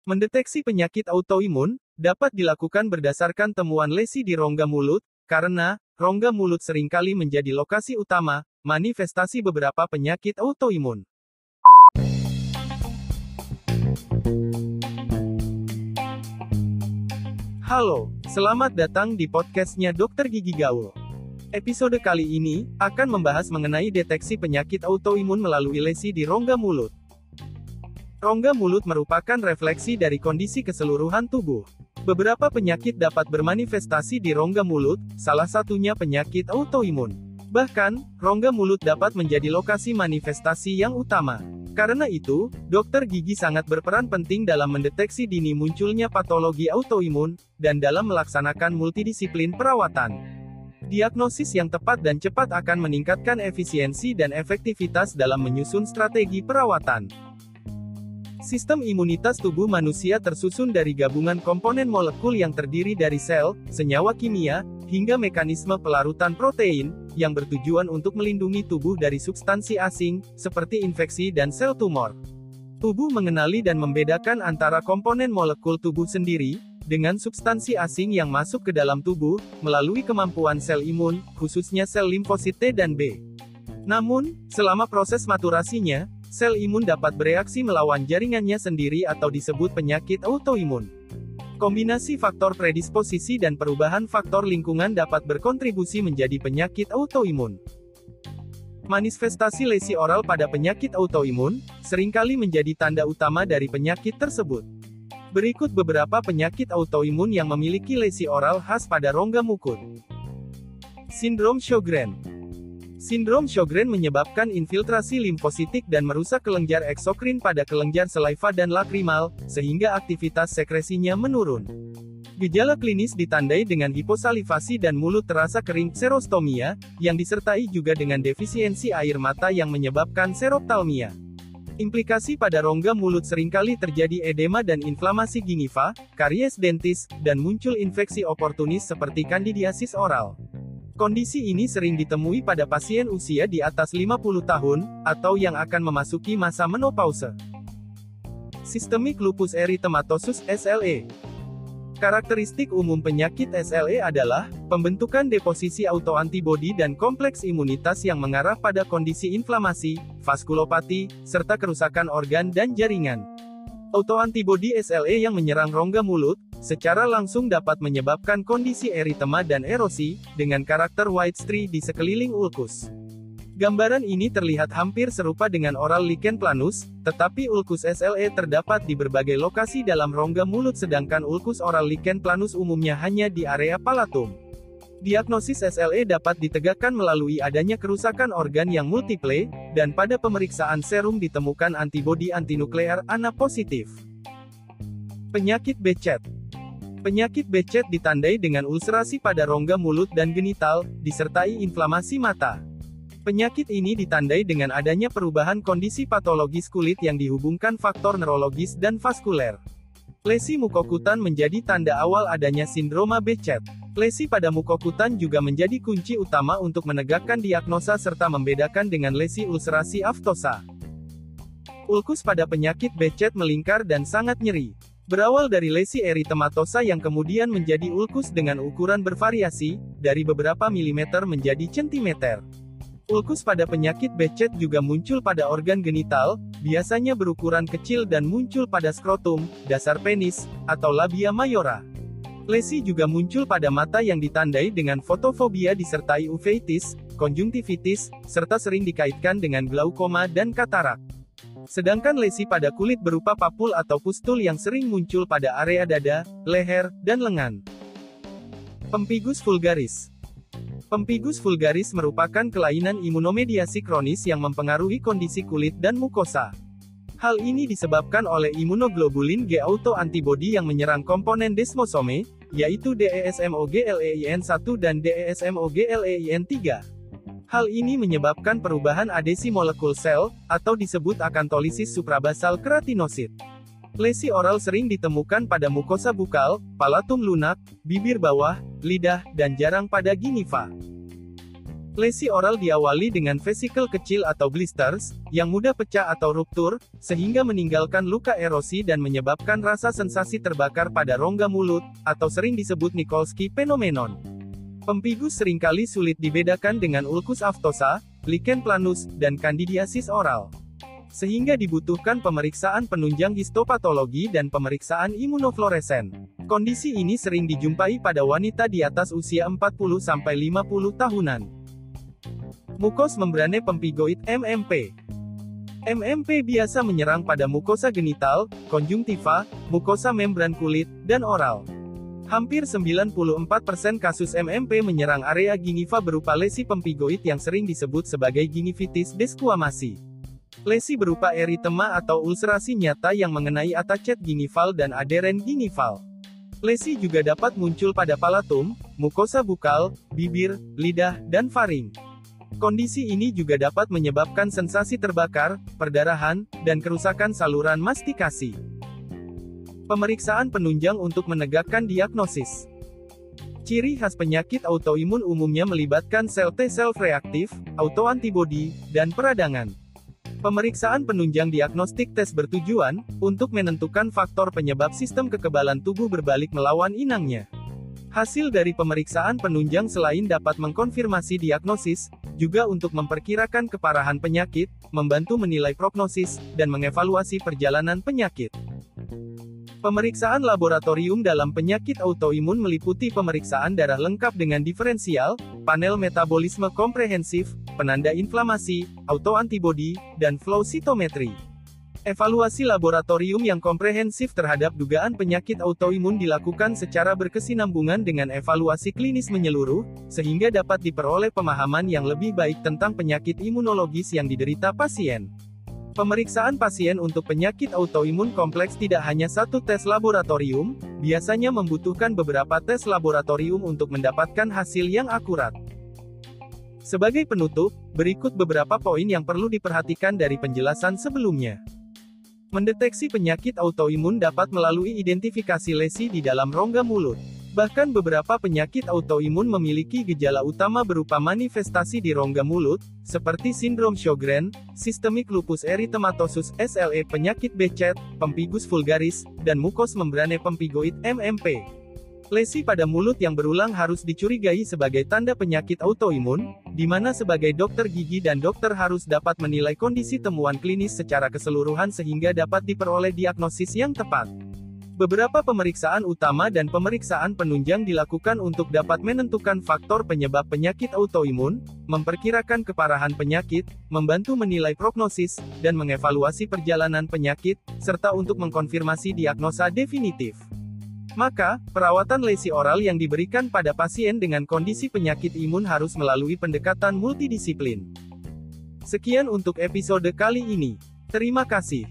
Mendeteksi penyakit autoimun dapat dilakukan berdasarkan temuan lesi di rongga mulut, karena rongga mulut seringkali menjadi lokasi utama manifestasi beberapa penyakit autoimun. Halo, selamat datang di podcastnya Dokter Gigi Gaul. Episode kali ini akan membahas mengenai deteksi penyakit autoimun melalui lesi di rongga mulut. Rongga mulut merupakan refleksi dari kondisi keseluruhan tubuh. Beberapa penyakit dapat bermanifestasi di rongga mulut, salah satunya penyakit autoimun. Bahkan, rongga mulut dapat menjadi lokasi manifestasi yang utama. Karena itu, dokter gigi sangat berperan penting dalam mendeteksi dini munculnya patologi autoimun, dan dalam melaksanakan multidisiplin perawatan. Diagnosis yang tepat dan cepat akan meningkatkan efisiensi dan efektivitas dalam menyusun strategi perawatan. Sistem imunitas tubuh manusia tersusun dari gabungan komponen molekul yang terdiri dari sel, senyawa kimia, hingga mekanisme pelarutan protein, yang bertujuan untuk melindungi tubuh dari substansi asing, seperti infeksi dan sel tumor. Tubuh mengenali dan membedakan antara komponen molekul tubuh sendiri, dengan substansi asing yang masuk ke dalam tubuh, melalui kemampuan sel imun, khususnya sel limfosit T dan B. Namun, selama proses maturasinya, sel imun dapat bereaksi melawan jaringannya sendiri atau disebut penyakit autoimun. Kombinasi faktor predisposisi dan perubahan faktor lingkungan dapat berkontribusi menjadi penyakit autoimun. Manifestasi lesi oral pada penyakit autoimun seringkali menjadi tanda utama dari penyakit tersebut. Berikut beberapa penyakit autoimun yang memiliki lesi oral khas pada rongga mulut. Sindrom Sjogren. Sindrom Sjogren menyebabkan infiltrasi limfositik dan merusak kelenjar eksokrin pada kelenjar saliva dan lakrimal, sehingga aktivitas sekresinya menurun. Gejala klinis ditandai dengan hiposalivasi dan mulut terasa kering, serostomia, yang disertai juga dengan defisiensi air mata yang menyebabkan seroptalmia. Implikasi pada rongga mulut seringkali terjadi edema dan inflamasi gingiva, karies dentis, dan muncul infeksi oportunis seperti kandidiasis oral. Kondisi ini sering ditemui pada pasien usia di atas 50 tahun, atau yang akan memasuki masa menopause. Systemic Lupus Erythematosus (SLE). Karakteristik umum penyakit SLE adalah pembentukan deposisi autoantibodi dan kompleks imunitas yang mengarah pada kondisi inflamasi, vaskulopati, serta kerusakan organ dan jaringan. Autoantibodi SLE yang menyerang rongga mulut, secara langsung dapat menyebabkan kondisi eritema dan erosi, dengan karakter white streak di sekeliling ulkus. Gambaran ini terlihat hampir serupa dengan oral lichen planus, tetapi ulkus SLE terdapat di berbagai lokasi dalam rongga mulut sedangkan ulkus oral lichen planus umumnya hanya di area palatum. Diagnosis SLE dapat ditegakkan melalui adanya kerusakan organ yang multiple, dan pada pemeriksaan serum ditemukan antibodi antinuklear ANA positif. Penyakit Bechet. Penyakit Bechet ditandai dengan ulcerasi pada rongga mulut dan genital, disertai inflamasi mata. Penyakit ini ditandai dengan adanya perubahan kondisi patologis kulit yang dihubungkan faktor neurologis dan vaskuler. Lesi mukokutan menjadi tanda awal adanya sindroma Bechet. Lesi pada mukokutan juga menjadi kunci utama untuk menegakkan diagnosa serta membedakan dengan lesi ulcerasi aftosa. Ulkus pada penyakit Bechet melingkar dan sangat nyeri. Berawal dari lesi eritematosa yang kemudian menjadi ulkus dengan ukuran bervariasi, dari beberapa milimeter menjadi centimeter. Ulkus pada penyakit Bechet juga muncul pada organ genital, biasanya berukuran kecil dan muncul pada skrotum, dasar penis, atau labia mayora. Lesi juga muncul pada mata yang ditandai dengan fotofobia disertai uveitis, konjungtivitis, serta sering dikaitkan dengan glaukoma dan katarak. Sedangkan lesi pada kulit berupa papul atau pustul yang sering muncul pada area dada, leher, dan lengan. Pemphigus vulgaris. Pemphigus vulgaris merupakan kelainan imunomediasi kronis yang mempengaruhi kondisi kulit dan mukosa. Hal ini disebabkan oleh imunoglobulin G autoantibodi yang menyerang komponen desmosome, yaitu DESMOGLEIN1 dan DESMOGLEIN3. Hal ini menyebabkan perubahan adesi molekul sel, atau disebut akantholisis suprabasal keratinosit. Lesi oral sering ditemukan pada mukosa bukal, palatum lunak, bibir bawah, lidah, dan jarang pada gingiva. Lesi oral diawali dengan vesikel kecil atau blisters, yang mudah pecah atau ruptur, sehingga meninggalkan luka erosi dan menyebabkan rasa sensasi terbakar pada rongga mulut, atau sering disebut Nikolsky phenomenon. Pemphigus seringkali sulit dibedakan dengan ulcus aftosa, lichen planus, dan candidiasis oral. Sehingga dibutuhkan pemeriksaan penunjang histopatologi dan pemeriksaan imunofluoresen. Kondisi ini sering dijumpai pada wanita di atas usia 40-50 tahunan. Mukos membrane pemphigoid (MMP). MMP biasa menyerang pada mukosa genital, konjungtiva, mukosa membran kulit, dan oral. Hampir 94% kasus MMP menyerang area gingiva berupa lesi pemphigoid yang sering disebut sebagai gingivitis desquamasi. Lesi berupa eritema atau ulserasi nyata yang mengenai attached gingival dan adheren gingival. Lesi juga dapat muncul pada palatum, mukosa bukal, bibir, lidah, dan faring. Kondisi ini juga dapat menyebabkan sensasi terbakar, perdarahan, dan kerusakan saluran mastikasi. Pemeriksaan penunjang untuk menegakkan diagnosis. Ciri khas penyakit autoimun umumnya melibatkan sel T-sel reaktif, autoantibodi, dan peradangan. Pemeriksaan penunjang diagnostik tes bertujuan untuk menentukan faktor penyebab sistem kekebalan tubuh berbalik melawan inangnya. Hasil dari pemeriksaan penunjang selain dapat mengkonfirmasi diagnosis, juga untuk memperkirakan keparahan penyakit, membantu menilai prognosis, dan mengevaluasi perjalanan penyakit. Pemeriksaan laboratorium dalam penyakit autoimun meliputi pemeriksaan darah lengkap dengan diferensial, panel metabolisme komprehensif, penanda inflamasi, autoantibodi, dan flow cytometry. Evaluasi laboratorium yang komprehensif terhadap dugaan penyakit autoimun dilakukan secara berkesinambungan dengan evaluasi klinis menyeluruh, sehingga dapat diperoleh pemahaman yang lebih baik tentang penyakit imunologis yang diderita pasien. Pemeriksaan pasien untuk penyakit autoimun kompleks tidak hanya satu tes laboratorium, biasanya membutuhkan beberapa tes laboratorium untuk mendapatkan hasil yang akurat. Sebagai penutup, berikut beberapa poin yang perlu diperhatikan dari penjelasan sebelumnya. Mendeteksi penyakit autoimun dapat melalui identifikasi lesi di dalam rongga mulut. Bahkan beberapa penyakit autoimun memiliki gejala utama berupa manifestasi di rongga mulut, seperti sindrom Sjogren, sistemik lupus erythematosus (SLE), penyakit Behcet, pemphigus vulgaris, dan mukos membrane pemphigoid (MMP). Lesi pada mulut yang berulang harus dicurigai sebagai tanda penyakit autoimun, di mana sebagai dokter gigi dan dokter harus dapat menilai kondisi temuan klinis secara keseluruhan sehingga dapat diperoleh diagnosis yang tepat. Beberapa pemeriksaan utama dan pemeriksaan penunjang dilakukan untuk dapat menentukan faktor penyebab penyakit autoimun, memperkirakan keparahan penyakit, membantu menilai prognosis, dan mengevaluasi perjalanan penyakit, serta untuk mengkonfirmasi diagnosa definitif. Maka, perawatan lesi oral yang diberikan pada pasien dengan kondisi penyakit imun harus melalui pendekatan multidisiplin. Sekian untuk episode kali ini. Terima kasih.